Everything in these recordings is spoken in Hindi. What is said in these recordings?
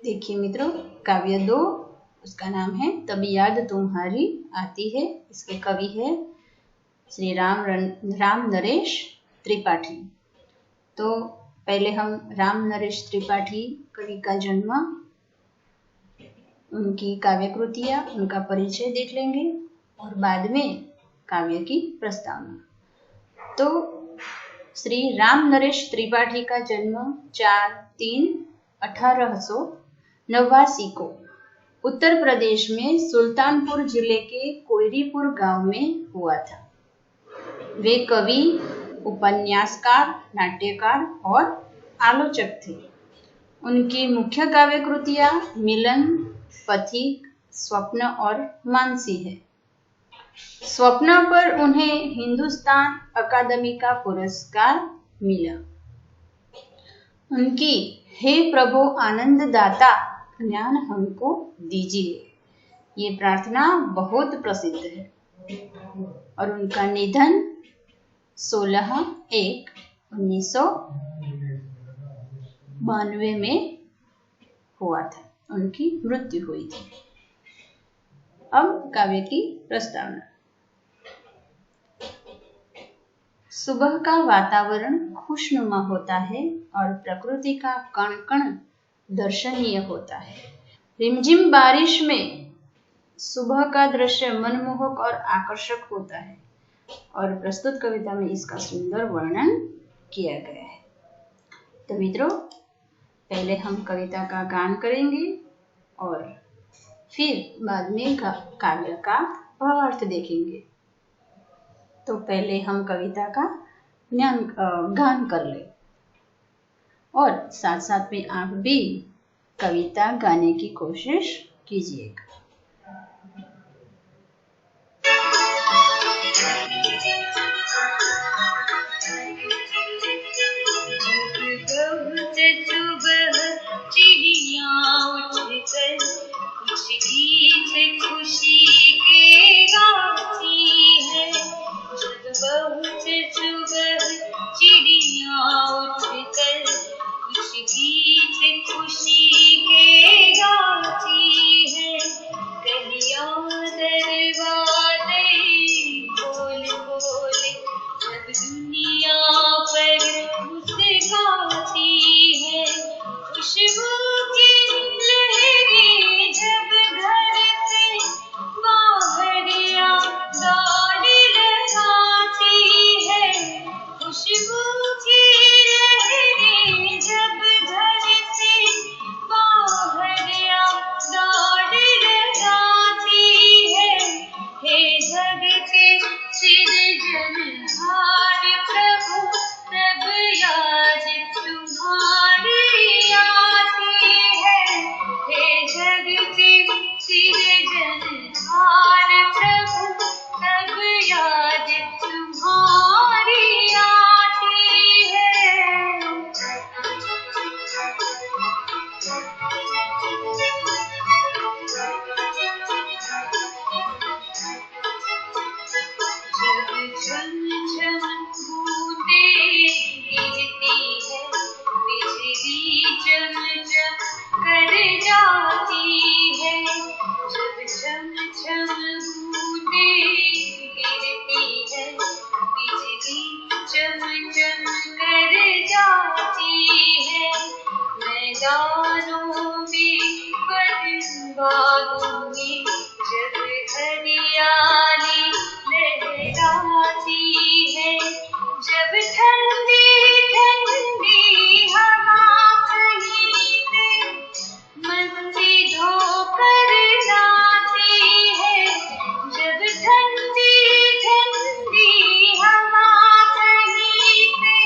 देखिए मित्रों, काव्य 2 उसका नाम है तब याद तुम्हारी आती है। इसके कवि है श्री राम नरेश त्रिपाठी। तो पहले हम राम नरेश त्रिपाठी कवि का जन्म, उनकी काव्य कृतियाँ, उनका परिचय देख लेंगे और बाद में काव्य की प्रस्तावना। तो श्री राम नरेश त्रिपाठी का जन्म 4/3/1889 को उत्तर प्रदेश में सुल्तानपुर जिले के कोयरीपुर गांव में हुआ था। वे कवि, उपन्यासकार, नाट्यकार और आलोचक थे। उनकी मुख्य काव्य कृतियाँ मिलन, पथिक, स्वप्न और मानसी है। स्वप्न पर उन्हें हिंदुस्तान अकादमी का पुरस्कार मिला। उनकी हे प्रभु आनंद दाता ज्ञान हमको दीजिए, ये प्रार्थना बहुत प्रसिद्ध है। और उनका निधन 16/1/1992 में हुआ था, उनकी मृत्यु हुई थी। अब काव्य की प्रस्तावना। सुबह का वातावरण खुशनुमा होता है और प्रकृति का कण कण दर्शनीय होता है। रिमझिम बारिश में सुबह का दृश्य मनमोहक और आकर्षक होता है और प्रस्तुत कविता में इसका सुंदर वर्णन किया गया है। तो मित्रों, पहले हम कविता का गान करेंगे और फिर बाद में काव्य का भावार्थ देखेंगे। तो पहले हम कविता का गान कर ले और साथ साथ में आप भी कविता गाने की कोशिश कीजिएगा। चिड़िया उठकर कुछ गीत खुशी के गाती है। जब बहुत सुबह चिड़िया उठकर कुछ गीत खुशी के गाती है। कलियां दरवाजे बोल बोल जब दुनिया पर मुस्कुराती है। खुशबू की लहरें जब घर से बाहर या गाड़ी लगाती है। खुशबू की लहरें जब घर से बाहर या गाड़ी लगाती है। हे जग के सृजनहार प्रभु तब याद तुम्हारी आती है। हे जग के सृजनहार प्रभु तब याद तुम्हारी आती है। जब झम बूंदें गिरती है, बिजली चमचम कर जाती है। जब झम झम बूंदें गिरती है, बिजली चमचम कर जाती है। मैदानों में बागों में जब हरियाली लहराती है। जब ठंडी ठंडी हवा कहीं पे मंदी ढोकर लाती है। जब ठंडी ठंडी हवा कहीं पे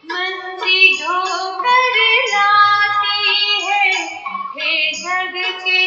मंदी ढोकर लाती है। हे जग के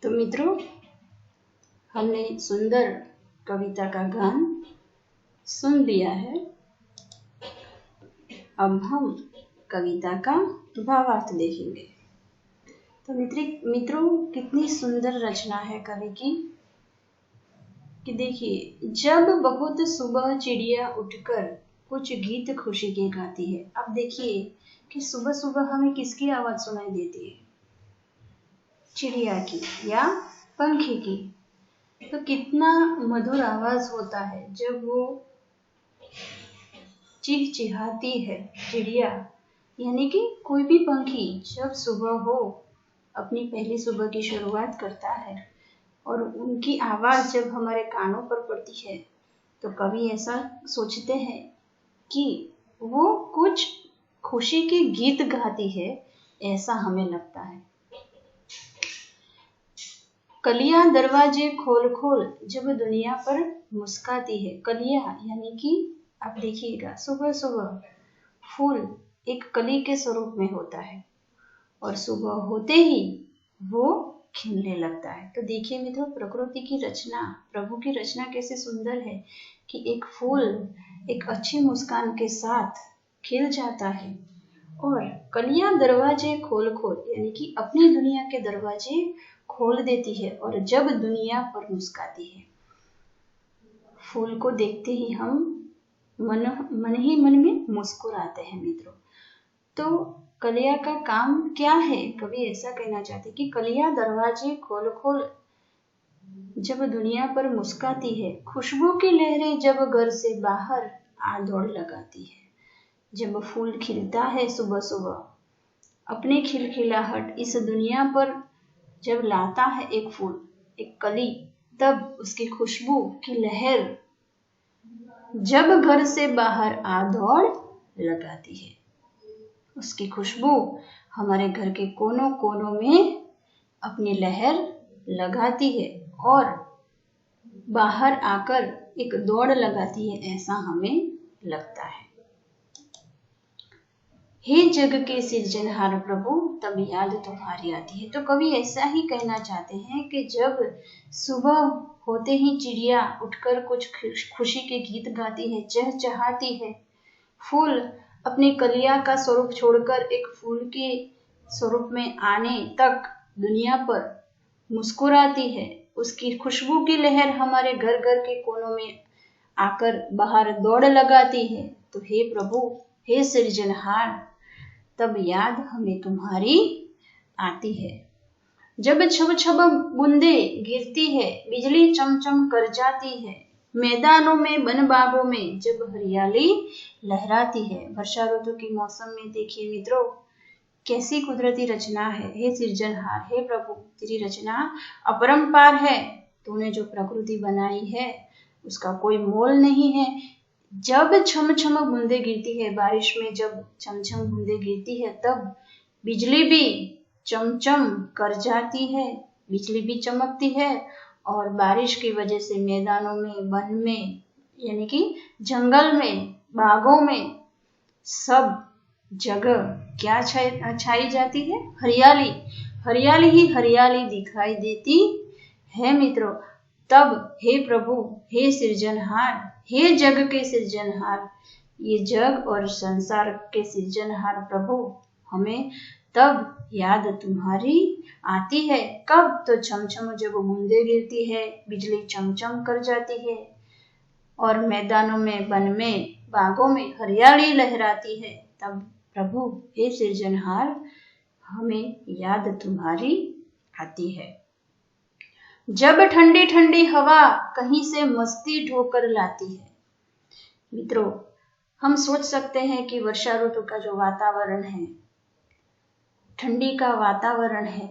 तो मित्रों, हमने सुंदर कविता का गान सुन लिया है। अब हम कविता का भावार्थ देखेंगे। तो मित्रों, कितनी सुंदर रचना है कवि की कि देखिए, जब बहुत सुबह चिड़िया उठकर कुछ गीत खुशी के गाती है। अब देखिए कि सुबह सुबह हमें किसकी आवाज सुनाई देती है? चिड़िया की या पंखी की। तो कितना मधुर आवाज होता है जब वो चिहचिहाती है चिड़िया, यानी कि कोई भी पंखी जब सुबह हो अपनी पहली सुबह की शुरुआत करता है और उनकी आवाज जब हमारे कानों पर पड़ती है तो कवि ऐसा सोचते हैं कि वो कुछ खुशी के गीत गाती है, ऐसा हमें लगता है। कलियां दरवाजे खोल खोल जब दुनिया पर मुस्काती है। कलियां यानी कि आप देखिएगा, सुबह सुबह फूल एक कली के स्वरूप में होता है और सुबह होते ही वो खिलने लगता है। तो देखिए मित्रों, प्रकृति की रचना, प्रभु की रचना कैसे सुंदर है कि एक फूल एक अच्छी मुस्कान के साथ खिल जाता है और कलियां दरवाजे खोल खोल यानी कि अपनी दुनिया के दरवाजे खोल देती है और जब दुनिया पर मुस्काती है। फूल को देखते ही हम मन ही मन में मुस्कुराते हैं मित्रों। तो कलिया का काम क्या है? कवि ऐसा कहना चाहते कि कलियां दरवाजे खोल खोल जब दुनिया पर मुस्काती है, खुशबू की लहरें जब घर से बाहर आ दौड़ लगाती है। जब फूल खिलता है सुबह सुबह, अपने खिलखिलाहट इस दुनिया पर जब लाता है एक फूल, एक कली, तब उसकी खुशबू की लहर जब घर से बाहर आ दौड़ लगाती है, उसकी खुशबू हमारे घर के कोनों कोनों में अपनी लहर लगाती है और बाहर आकर एक दौड़ लगाती है, ऐसा हमें लगता है। हे जग के सिरजनहार प्रभु, तब याद तुम्हारी आती है। तो कवि ऐसा ही कहना चाहते हैं कि जब सुबह होते ही चिड़िया उठकर कुछ खुशी के गीत गाती है, चहचहाती है, फूल अपनी कलिया का स्वरूप छोड़कर एक फूल के स्वरूप में आने तक दुनिया पर मुस्कुराती है, उसकी खुशबू की लहर हमारे घर घर के कोनों में आकर बाहर दौड़ लगाती है। तो हे प्रभु, हे सृजनहार, तब याद हमें तुम्हारी आती है। जब छब छब बूंदे गिरती है, बिजली चमचम कर जाती है, मैदानों में वन बागों में जब हरियाली लहराती है। वर्षा ऋतु की मौसम में देखिए मित्रों, कैसी कुदरती रचना है। हे सृजनहार, हे प्रभु, तेरी रचना अपरंपार है। तूने जो प्रकृति बनाई है उसका कोई मोल नहीं है। जब छम छम बूंदे गिरती है, बारिश में जब छम छम बूंदे गिरती है, तब बिजली भी चमचम कर जाती है, बिजली भी चमकती है और बारिश की वजह से मैदानों में, वन में, यानी कि जंगल में, बागों में, सब जगह क्या छाई जाती है? हरियाली। हरियाली ही हरियाली दिखाई देती है मित्रों। तब हे प्रभु, हे सृजनहार, हे जग के सृजनहार, ये जग और संसार के सृजनहार प्रभु, हमें तब याद तुम्हारी आती है। कब? तो छम छम जब बूंदे गिरती है, बिजली चमचम कर जाती है और मैदानों में, वन में, बागों में हरियाली लहराती है, तब प्रभु हे सृजनहार, हमें याद तुम्हारी आती है। जब ठंडी ठंडी हवा कहीं से मस्ती ढोकर लाती है। मित्रों, हम सोच सकते हैं कि वर्षा ऋतु का जो वातावरण है, ठंडी का वातावरण है,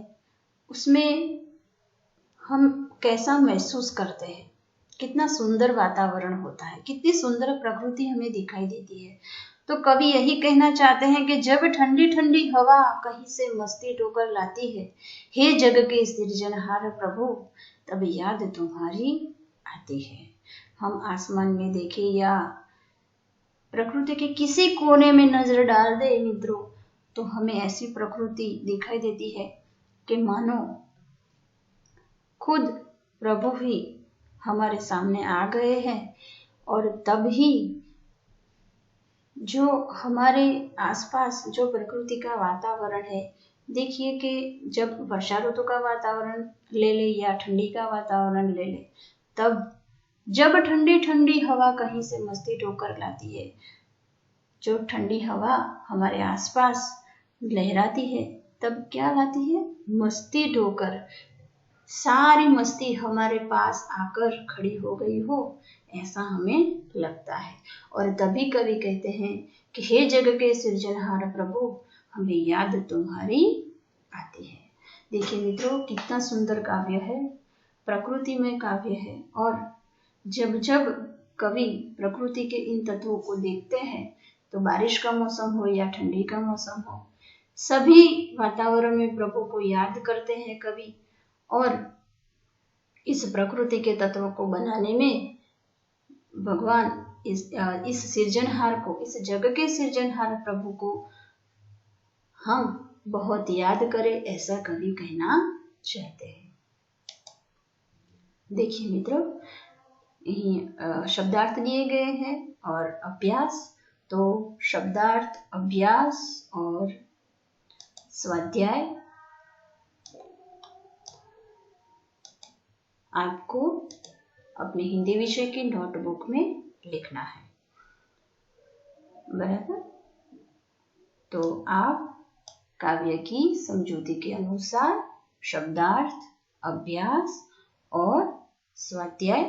उसमें हम कैसा महसूस करते हैं। कितना सुंदर वातावरण होता है, कितनी सुंदर प्रकृति हमें दिखाई देती है। तो कवि यही कहना चाहते हैं कि जब ठंडी ठंडी हवा कहीं से मस्ती ढोकर लाती है, हे जग के सृजनहार प्रभु, तब याद तुम्हारी आती है। हम आसमान में देखें या प्रकृति के किसी कोने में नजर डाल दे मित्रों, तो हमें ऐसी प्रकृति दिखाई देती है कि मानो खुद प्रभु ही हमारे सामने आ गए हैं और तब ही जो हमारे आसपास जो प्रकृति का वातावरण है, देखिए कि जब वर्षा ऋतु का वातावरण ले ले या ठंडी का वातावरण ले ले, तब जब ठंडी ठंडी हवा कहीं से मस्ती ढोकर लाती है, जो ठंडी हवा हमारे आसपास लहराती है, तब क्या लाती है? मस्ती ढोकर। सारी मस्ती हमारे पास आकर खड़ी हो गई हो, ऐसा हमें लगता है। और तभी कवि कहते हैं कि हे जग के सृजनहार प्रभु, हमें याद तुम्हारी आती है। देखिए मित्रों, कितना सुंदर काव्य है, प्रकृति में काव्य है। और जब जब कवि प्रकृति के इन तत्वों को देखते हैं, तो बारिश का मौसम हो या ठंडी का मौसम हो, सभी वातावरण में प्रभु को याद करते हैं कवि। और इस प्रकृति के तत्वों को बनाने में भगवान इस सृजनहार को, इस जग के सृजनहार प्रभु को हम बहुत याद करें, ऐसा कवि कहना चाहते हैं। देखिए मित्रों, शब्दार्थ दिए गए हैं और अभ्यास। तो शब्दार्थ, अभ्यास और स्वाध्याय आपको अपने हिंदी विषय की नोटबुक में लिखना है, बराबर। तो आप काव्य की समझौते के अनुसार शब्दार्थ, अभ्यास और स्वाध्याय